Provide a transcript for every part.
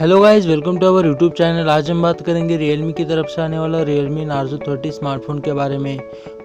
Hello guys, welcome to our YouTube channel. आज हम बात करेंगे रियलमी की तरफ से आने वाला रियलमी नार्जो 30 स्मार्टफोन के बारे में,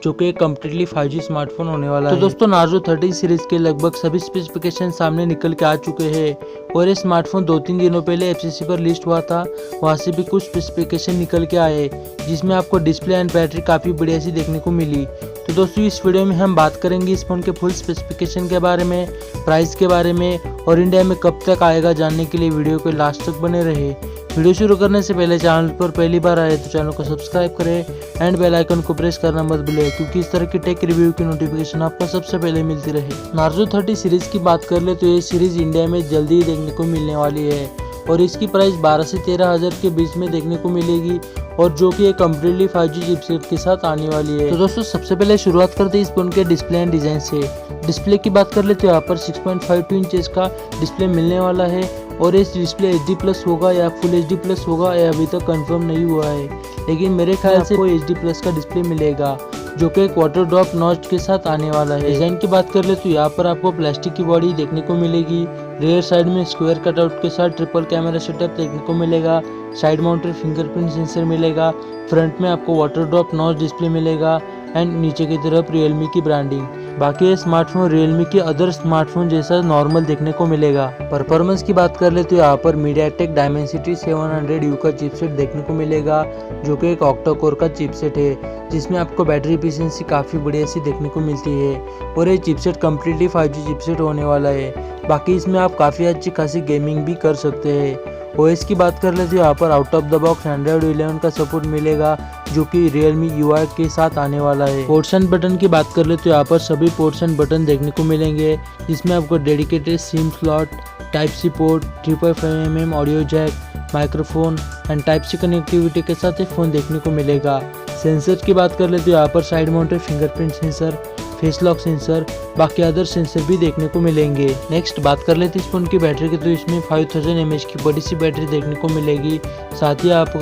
जो कि एक कम्प्लीटली 5G स्मार्टफोन होने वाला है। तो दोस्तों, नार्जो 30 सीरीज के लगभग सभी स्पेसिफिकेशन सामने निकल के आ चुके हैं और ये स्मार्टफोन 2-3 दिनों पहले FCC पर लिस्ट हुआ था। वहाँ से भी कुछ स्पेसिफिकेशन निकल के आए, जिसमें आपको डिस्प्ले एंड बैटरी काफ़ी बढ़िया सी देखने को मिली। तो दोस्तों, इस वीडियो में हम बात करेंगे इस फोन के फुल स्पेसिफिकेशन के बारे में, प्राइस के बारे में और इंडिया में कब तक आएगा जानने के लिए वीडियो को लास्ट तक बने रहे। वीडियो शुरू करने से पहले चैनल पर पहली बार आए तो चैनल को सब्सक्राइब करें एंड बेल आइकन को प्रेस करना मत भूलें, क्योंकि इस तरह की टेक रिव्यू की नोटिफिकेशन आपको सबसे पहले मिलती रहे। नार्जो 30 सीरीज की बात कर ले तो ये सीरीज इंडिया में जल्दी ही देखने को मिलने वाली है और इसकी प्राइस 12 से 13 हज़ार के बीच में देखने को मिलेगी, और जो कि एक कम्प्लीटली 5G चिपसेट के साथ आने वाली है। तो दोस्तों, सबसे पहले शुरुआत करते हैं इस फोन के डिस्प्ले एंड डिजाइन से। डिस्प्ले की बात कर ले तो यहाँ पर 6.52 इंचेस का डिस्प्ले मिलने वाला है और इस डिस्प्ले HD+ होगा या फुल HD+ होगा, यह अभी तक कंफर्म नहीं हुआ है, लेकिन मेरे ख्याल से कोई HD+ का डिस्प्ले मिलेगा, जो कि एक वाटर ड्रॉप नॉच के साथ आने वाला है। डिजाइन की बात कर ले तो यहाँ पर आपको प्लास्टिक की बॉडी देखने को मिलेगी। रेयर साइड में स्क्वायर कटआउट के साथ ट्रिपल कैमरा सेटअप देखने को मिलेगा। साइड माउंटेड फिंगरप्रिंट सेंसर मिलेगा। फ्रंट में आपको वाटर ड्रॉप नॉच डिस्प्ले मिलेगा एंड नीचे की तरफ रियलमी की ब्रांडिंग। बाकी ये स्मार्टफोन रियलमी के अदर स्मार्टफोन जैसा नॉर्मल देखने को मिलेगा। परफॉर्मेंस की बात कर ले तो यहाँ पर मीडियाटेक डायमेंसिटी 700U का चिपसेट देखने को मिलेगा, जो कि एक ऑक्टा कोर का चिपसेट है, जिसमें आपको बैटरी एफिशिएंसी काफ़ी बढ़िया सी देखने को मिलती है और ये चिपसेट कम्प्लीटली 5G चिपसेट होने वाला है। बाकी इसमें आप काफ़ी अच्छी खासी गेमिंग भी कर सकते हैं। OS की बात कर ले तो यहाँ पर out of the box Android 11 का सपोर्ट मिलेगा, जो कि रियलमी UI के साथ आने वाला है। पोर्ट्स एंड बटन की बात कर ले तो यहाँ पर सभी पोर्ट्स एंड बटन देखने को मिलेंगे, जिसमें आपको dedicated SIM slot, Type-C port, 3.5mm audio jack, microphone and Type-C connectivity के साथ एक फ़ोन देखने को मिलेगा। सेंसर की बात कर ले तो यहाँ पर side mounted fingerprint sensor, face lock sensor, बाकी अदर सेंसर भी देखने को मिलेंगे। नेक्स्ट बात कर लेते हैं इस फोन की बैटरी की, तो इसमें 5000 mAh की बड़ी सी बैटरी देखने को मिलेगी। साथ ही आपको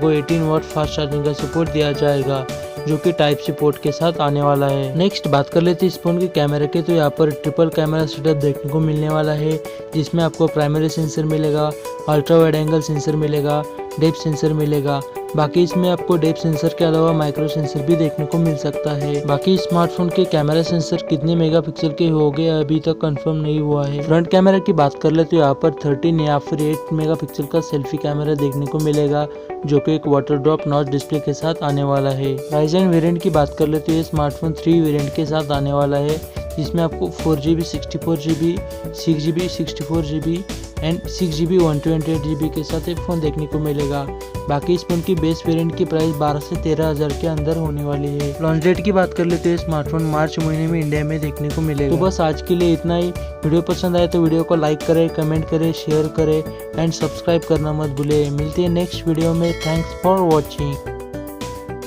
18 वाट फास्ट चार्जिंग का सपोर्ट दिया जाएगा, जो कि Type-C पोर्ट के साथ आने वाला है। नेक्स्ट बात कर लेते हैं इस फोन के कैमरे के, तो यहाँ पर ट्रिपल कैमरा सेटअप देखने को मिलने वाला है, जिसमें आपको प्राइमरी सेंसर मिलेगा, अल्ट्रा वाइड एंगल सेंसर मिलेगा, डेप्थ सेंसर मिलेगा। बाकी इसमें आपको डेप्थ सेंसर के अलावा माइक्रो सेंसर भी देखने को मिल सकता है। बाकी स्मार्टफोन के कैमरा सेंसर कितने मेगापिक्सल के होंगे अभी तक कंफर्म नहीं हुआ है। फ्रंट कैमरा की बात कर ले तो यहाँ पर 13 या फिर 8 मेगापिक्सल का सेल्फी कैमरा देखने को मिलेगा, जो कि एक वाटर ड्रॉप नॉच डिस्प्ले के साथ आने वाला है। प्राइस एंड वेरिएंट की बात कर ले तो ये स्मार्टफोन 3 वेरिएंट के साथ आने वाला है, जिसमें आपको 4GB 64GB, 6GB 64GB and 6GB 128GB के साथ एक फ़ोन देखने को मिलेगा। बाकी इस फोन की बेस वेरिएंट की प्राइस 12 से 13 हज़ार के अंदर होने वाली है। लॉन्च डेट की बात कर लेते हैं, स्मार्टफोन मार्च महीने में इंडिया में देखने को मिलेगा। तो बस आज के लिए इतना ही। वीडियो पसंद आए तो वीडियो को लाइक करें, कमेंट करें, शेयर करें एंड सब्सक्राइब करना मत भूलें। मिलते हैं नेक्स्ट वीडियो में। Thanks for watching.